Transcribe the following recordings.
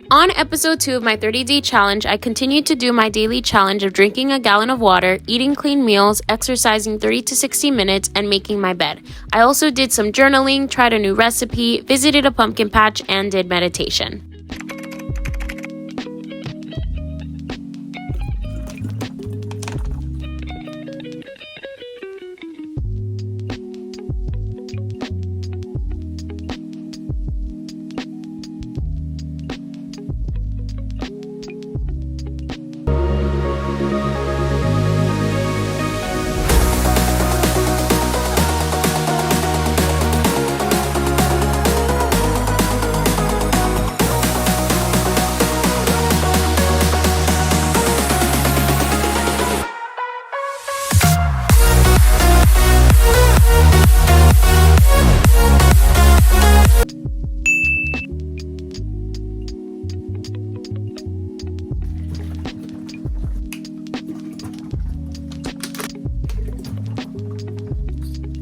On episode 2 of my 30-day challenge, I continued to do my daily challenge of drinking a gallon of water, eating clean meals, exercising 30 to 60 minutes, and making my bed. I also did some journaling, tried a new recipe, visited a pumpkin patch, and did meditation.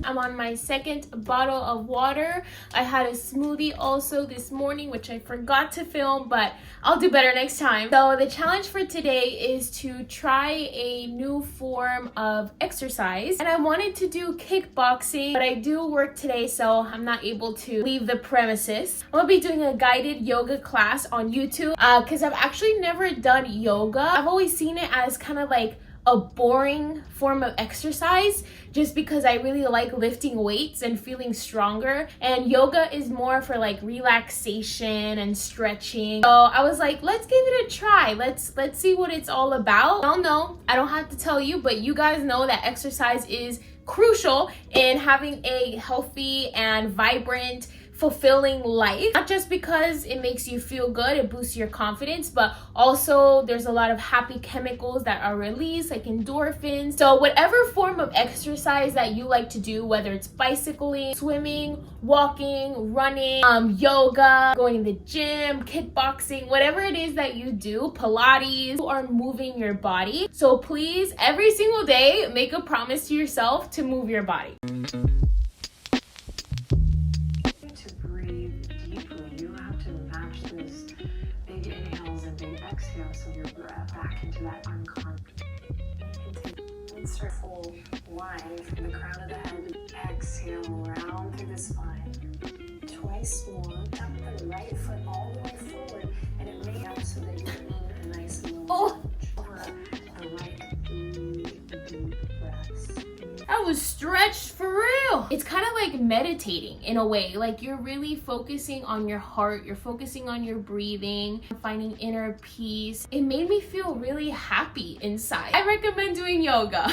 I'm on my second bottle of water. I had a smoothie also this morning, which I forgot to film, but I'll do better next time. So the challenge for today is to try a new form of exercise. And I wanted to do kickboxing, but I do work today, so I'm not able to leave the premises. I'm gonna be doing a guided yoga class on YouTube because I've actually never done yoga. I've always seen it as kind of like a boring form of exercise just because I really like lifting weights and feeling stronger, and yoga is more for like relaxation and stretching. So I was like, let's give it a try. Let's see what it's all about. Y'all know, I don't have to tell you, but you guys know that exercise is crucial in having a healthy and vibrant, fulfilling life. Not just because it makes you feel good, it boosts your confidence, but also there's a lot of happy chemicals that are released, like endorphins. So whatever form of exercise that you like to do, whether it's bicycling, swimming, walking, running, yoga, going to the gym, kickboxing, whatever it is that you do, Pilates, you are moving your body. So please, every single day, make a promise to yourself to move your body. So your breath back into that unconscious. Insert full line from the crown of the head. Exhale round through the spine. Twice more. Up the right foot all the way forward, and it may out so that you're in a nice low over the right deep breaths. I was stretched for real. It's kind of like meditating in a way. Like you're really focusing on your heart, you're focusing on your breathing, finding inner peace. It made me feel really happy inside. I recommend doing yoga.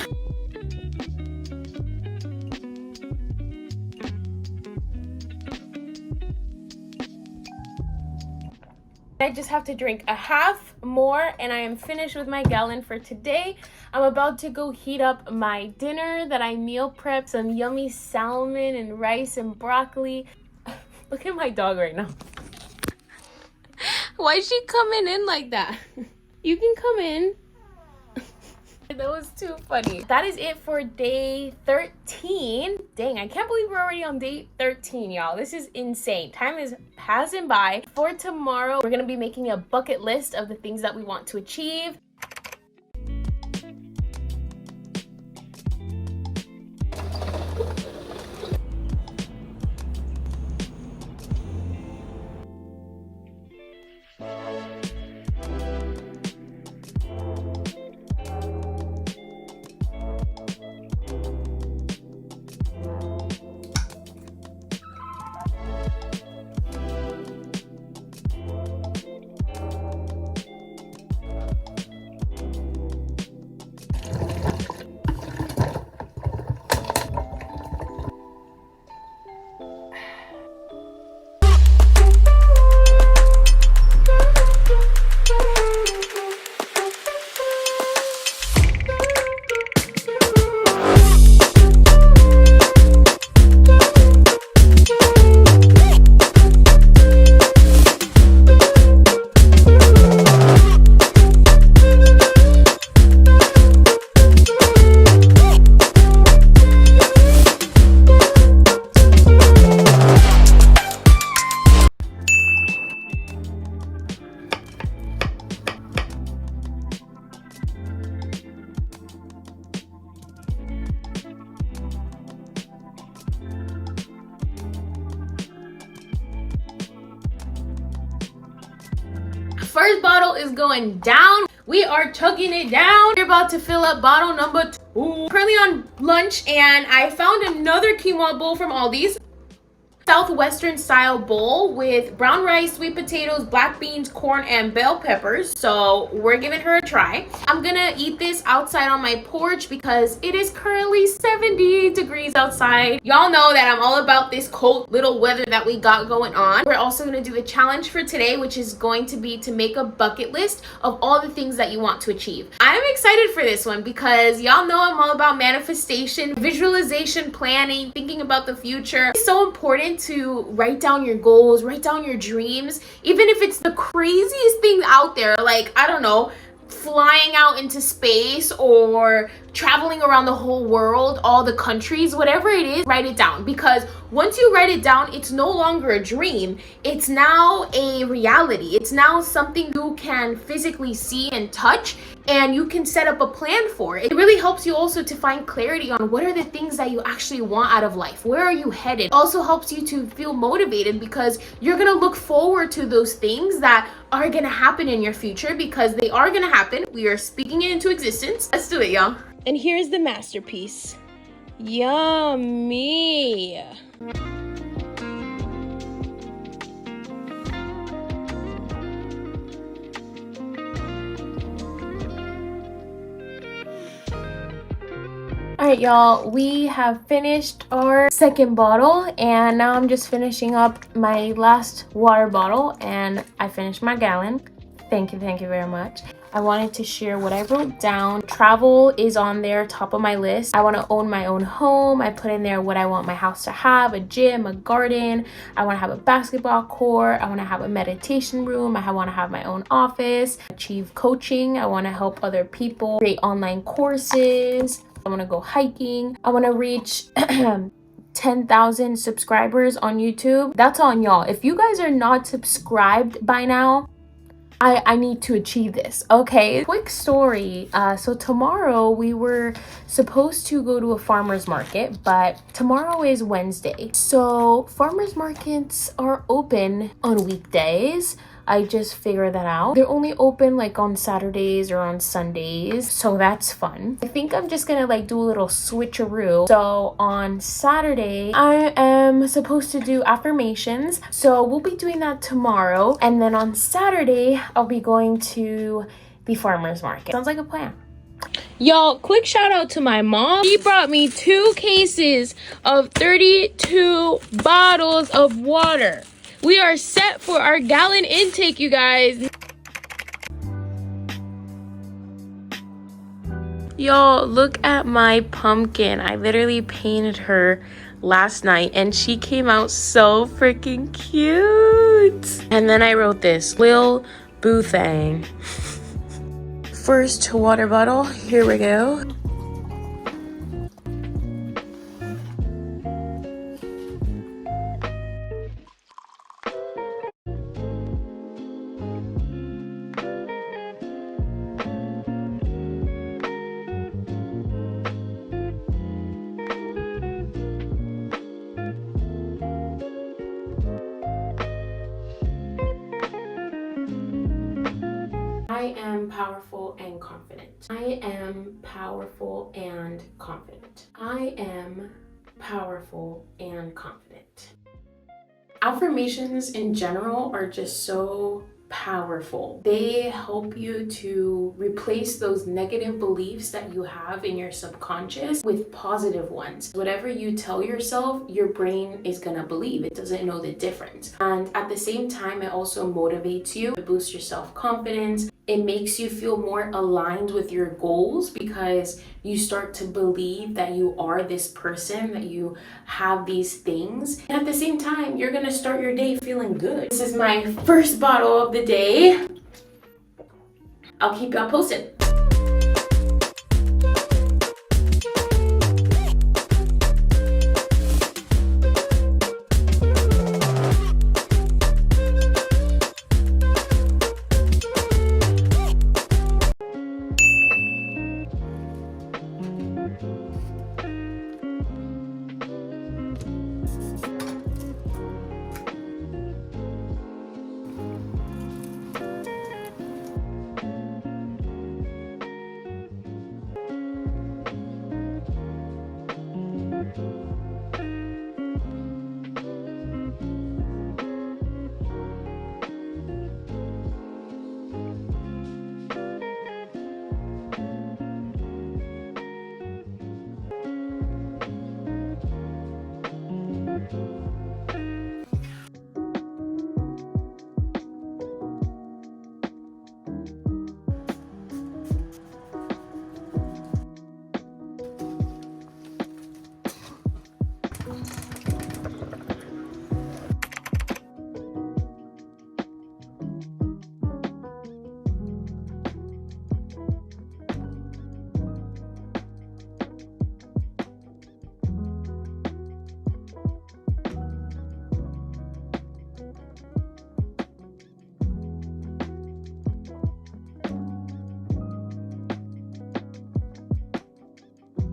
I just have to drink a half more and I am finished with my gallon for today. I'm about to go heat up my dinner that I meal prepped, some yummy salmon and rice and broccoli. Look at my dog right now. Why is she coming in like that? You can come in. That was too funny. That is it for day 13. Dang, I can't believe we're already on day 13, y'all. This is insane. Time is passing by. For tomorrow, we're gonna be making a bucket list of the things that we want to achieve. First bottle is going down. We are chugging it down. We're about to fill up bottle number 2. Currently on lunch, and I found another quinoa bowl from Aldi's. Southwestern style bowl with brown rice, sweet potatoes, black beans, corn, and bell peppers. So we're giving her a try. I'm gonna eat this outside on my porch because it is currently 70 degrees outside. Y'all know that I'm all about this cold little weather that we got going on. We're also gonna do the challenge for today, which is going to be to make a bucket list of all the things that you want to achieve. I'm excited for this one because y'all know I'm all about manifestation, visualization, planning, thinking about the future. It's so important to write down your goals, write down your dreams, even if it's the craziest thing out there, like, I don't know, flying out into space or traveling around the whole world, all the countries, whatever it is, write it down. Because once you write it down, it's no longer a dream. It's now a reality. It's now something you can physically see and touch, and you can set up a plan for it. It really helps you also to find clarity on what are the things that you actually want out of life. Where are you headed? It also helps you to feel motivated because you're gonna look forward to those things that are gonna happen in your future, because they are gonna happen. We are speaking it into existence. Let's do it, y'all. And here's the masterpiece. Yummy. All right, y'all, we have finished our second bottle, and now I'm just finishing up my last water bottle, and I finished my gallon. Thank you very much. I wanted to share what I wrote down. Travel is on there, top of my list. I want to own my own home. I put in there what I want my house to have: a gym, a garden. I want to have a basketball court. I want to have a meditation room. I want to have my own office. Achieve coaching. I want to help other people create online courses. I want to go hiking. I want to reach 10,000 subscribers on YouTube. That's on y'all. If you guys are not subscribed by now, I need to achieve this. Okay, quick story. So tomorrow we were supposed to go to a farmer's market, but tomorrow is Wednesday. So farmer's markets are open on weekdays. I just figured that out. They're only open like on Saturdays or on Sundays, so that's fun. I think I'm just gonna like do a little switcheroo. So on Saturday, I am supposed to do affirmations, so we'll be doing that tomorrow. And then on Saturday, I'll be going to the farmer's market. Sounds like a plan. Y'all, quick shout out to my mom. She brought me 2 cases of 32 bottles of water. We are set for our gallon intake, you guys. Y'all, look at my pumpkin. I literally painted her last night and she came out so freaking cute. And then I wrote this, Lil Boo Thang. First water bottle, here we go. I am powerful and confident. I am powerful and confident. I am powerful and confident. Affirmations in general are just so powerful. They help you to replace those negative beliefs that you have in your subconscious with positive ones. Whatever you tell yourself, your brain is gonna believe. It doesn't know the difference. And at the same time, it also motivates you. It boosts your self-confidence. It makes you feel more aligned with your goals because you start to believe that you are this person, that you have these things. And at the same time, you're gonna start your day feeling good. This is my first bottle of the day. I'll keep y'all posted.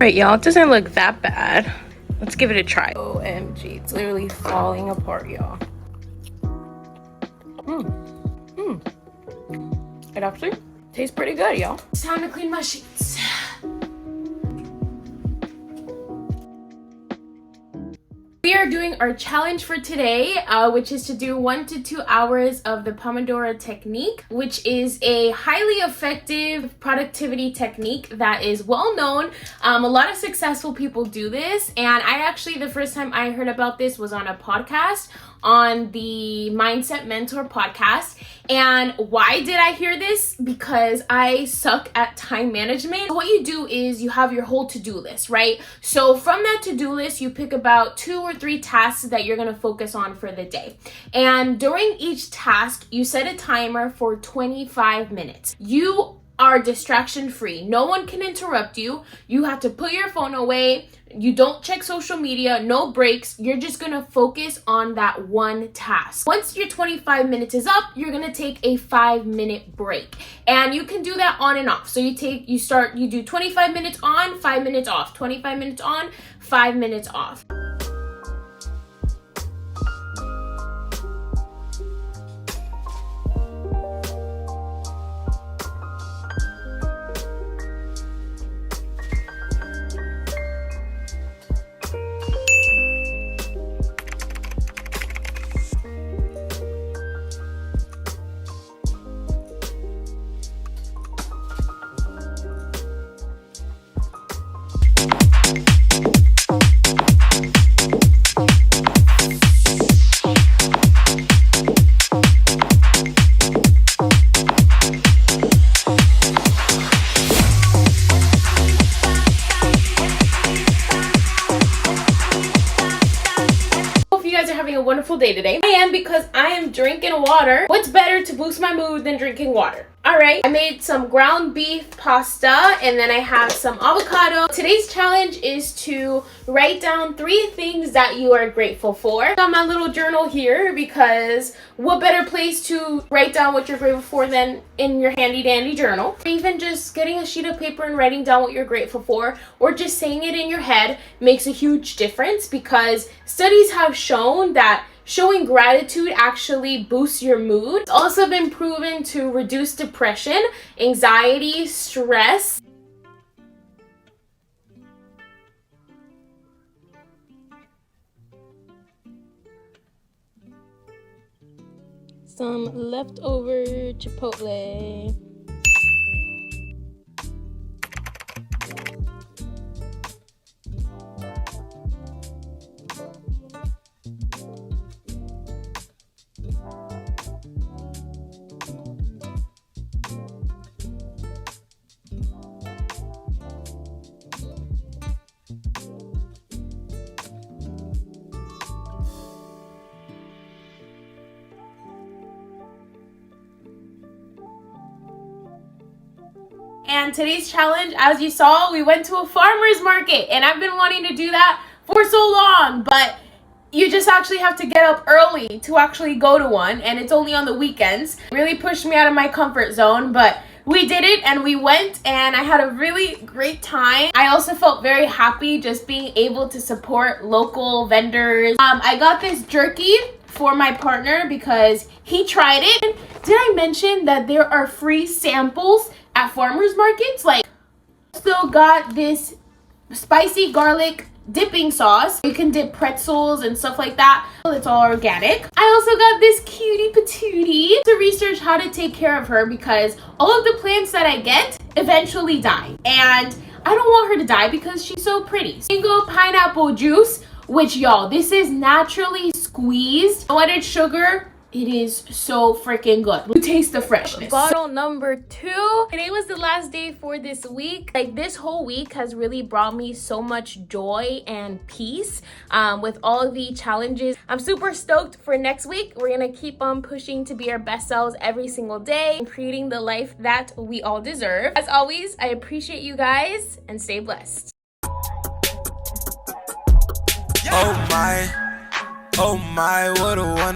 Right, y'all, it doesn't look that bad. Let's give it a try. OMG, it's literally falling apart, y'all. It actually tastes pretty good, y'all. It's time to clean my sheets. We are doing our challenge for today, which is to do 1 to 2 hours of the Pomodoro technique, which is a highly effective productivity technique that is well known. A lot of successful people do this, and I actually, the first time I heard about this was on a podcast, on the Mindset Mentor podcast. And why did I hear this? Because I suck at time management. What you do is you have your whole to-do list, right? So from that to-do list, you pick about 2 or 3 tasks that you're gonna focus on for the day. And during each task, you set a timer for 25 minutes. You are distraction free. No one can interrupt you. You have to put your phone away. You don't check social media, no breaks. You're just gonna focus on that one task. Once your 25 minutes is up, you're gonna take a 5-minute break. And you can do that on and off. So you do 25 minutes on, 5 minutes off, 25 minutes on, 5 minutes off. A wonderful day today. I am, because I am drinking water. What's better to boost my mood than drinking water? Alright, I made some ground beef pasta, and then I have some avocado. Today's challenge is to write down 3 things that you are grateful for. I got my little journal here, because what better place to write down what you're grateful for than in your handy dandy journal. Even just getting a sheet of paper and writing down what you're grateful for, or just saying it in your head, makes a huge difference, because studies have shown that showing gratitude actually boosts your mood. It's also been proven to reduce depression, anxiety, stress. Some leftover chipotle. And today's challenge, as you saw, we went to a farmer's market, and I've been wanting to do that for so long, but you just actually have to get up early to actually go to one, and it's only on the weekends. It really pushed me out of my comfort zone, but we did it, and we went, and I had a really great time. I also felt very happy just being able to support local vendors. I got this jerky for my partner because he tried it. Did I mention that there are free samples at farmers markets? Like, also got this spicy garlic dipping sauce. You can dip pretzels and stuff like that. It's all organic. I also got this cutie patootie to research how to take care of her, because all of the plants that I get eventually die, and I don't want her to die because she's so pretty. Mango pineapple juice, which, y'all, this is naturally squeezed, no added sugar. It is so freaking good. You taste the freshness. Bottle number 2. Today was the last day for this week. Like, this whole week has really brought me so much joy and peace with all of the challenges. I'm super stoked for next week. We're gonna keep on pushing to be our best selves every single day and creating the life that we all deserve. As always, I appreciate you guys, and stay blessed. Oh my, what a one.